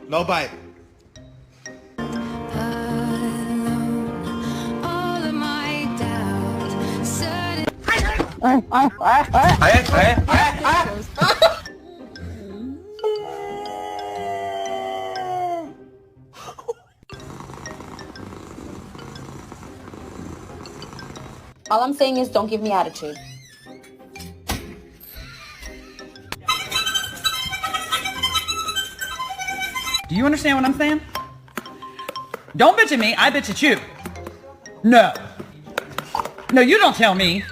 No bite. All I'm saying is don't give me attitude. Do you understand what I'm saying? Don't bitch at me, I bitch at you. No. No, you don't tell me.